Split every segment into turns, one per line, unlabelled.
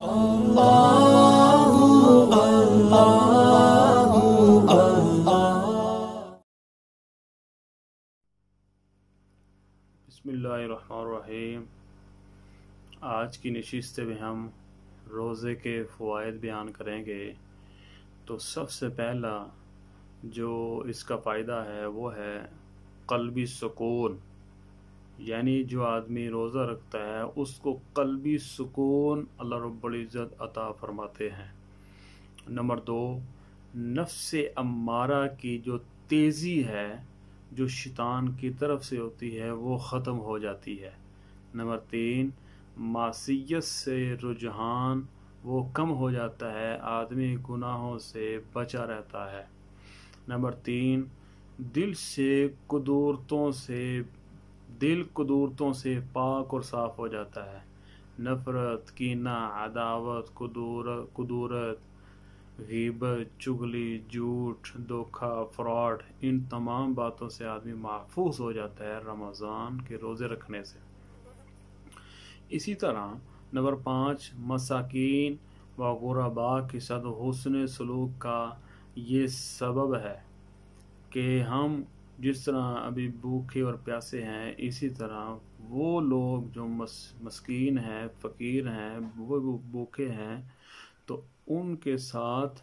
بسم اللہ الرحمن الرحیم۔ آج کی نشست میں ہم روزے کے فوائد بیان کریں گے۔ تو سب سے پہلا جو اس کا فائدہ ہے وہ ہے قلبی سکون، یعنی جو آدمی روزہ رکھتا ہے اس کو قلبی سکون اللہ رب العزت عطا فرماتے ہیں۔ نمبر 2، نفس امارہ کی جو تیزی ہے جو شیطان کی طرف سے ہوتی ہے وہ ختم ہو جاتی ہے۔ نمبر 3، معصیت سے رجحان وہ کم ہو جاتا ہے، آدمی گناہوں سے بچا رہتا ہے۔ نمبر 3، دل قدورتوں سے پاک اور صاف ہو جاتا ہے۔ نفرت، کینہ، عداوت، کدورت، غیبت، چغلی، جھوٹ، دھوکہ، فراڈ، ان تمام باتوں سے آدمی محفوظ ہو جاتا ہے رمضان کے روزے رکھنے سے۔ اسی طرح نمبر 5، مساکین و غرباء کے ساتھ حسن سلوک کا یہ سبب ہے کہ ہم جس طرح ابھی بھوکے اور پیاسے ہیں، اسی طرح وہ لوگ جو مسکین ہیں، فقیر ہیں، وہ بھوکے ہیں، تو ان کے ساتھ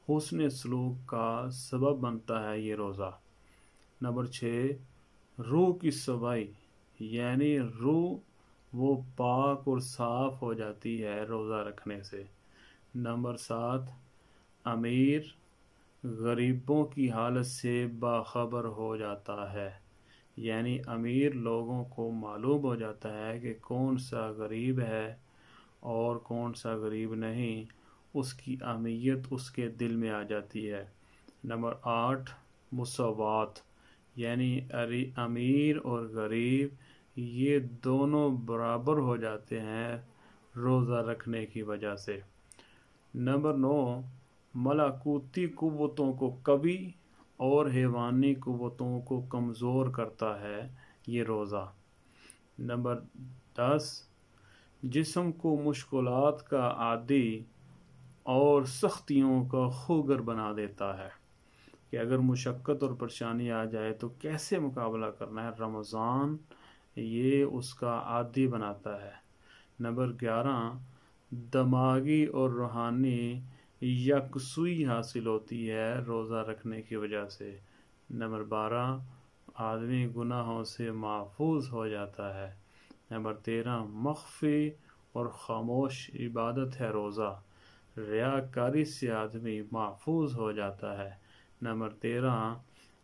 حسن سلوک کا سبب بنتا ہے یہ روزہ۔ نمبر 6، روح کی صفائی، یعنی روح وہ پاک اور صاف ہو جاتی ہے روزہ رکھنے سے۔ نمبر 7، امیر غریبوں کی حالت سے باخبر ہو جاتا ہے، یعنی امیر لوگوں کو معلوم ہو جاتا ہے کہ کون سا غریب ہے اور کون سا غریب نہیں، اس کی اہمیت اس کے دل میں آ جاتی ہے۔ نمبر 8، مساوات، یعنی امیر اور غریب یہ دونوں برابر ہو جاتے ہیں روزہ رکھنے کی وجہ سے۔ نمبر 9، ملکوتی قوتوں کو قوی اور حیوانی قوتوں کو کمزور کرتا ہے یہ روزہ۔ نمبر 10، جسم کو مشکلات کا عادی اور سختیوں کا خوگر بنا دیتا ہے کہ اگر مشقت اور پریشانی آ جائے تو کیسے مقابلہ کرنا ہے، رمضان یہ اس کا عادی بناتا ہے۔ نمبر 11، دماغی اور روحانی یکسوئی حاصل ہوتی ہے روزہ رکھنے کی وجہ سے۔ نمبر 12، آدمی گناہوں سے محفوظ ہو جاتا ہے۔ نمبر 13، مخفی اور خاموش عبادت ہے روزہ، ریاکاری سے آدمی محفوظ ہو جاتا ہے۔ نمبر 13،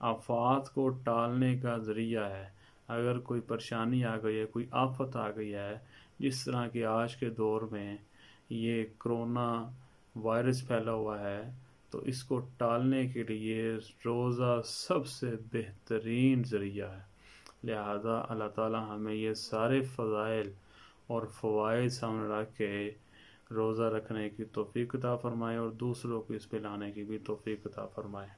آفات کو ٹالنے کا ذریعہ ہے۔ اگر کوئی پریشانی آ گئی ہے، کوئی آفت آ گئی ہے، جس طرح کہ آج کے دور میں یہ کرونا وائرس پھیلا ہوا ہے، تو اس کو ٹالنے کے لیے روزہ سب سے بہترین ذریعہ ہے۔ لہذا اللہ تعالی ہمیں یہ سارے فضائل اور فوائد سامنے رکھ کے روزہ رکھنے کی توفیق عطا فرمائے اور دوسروں کو اس پہ لانے کی بھی توفیق عطا فرمائے۔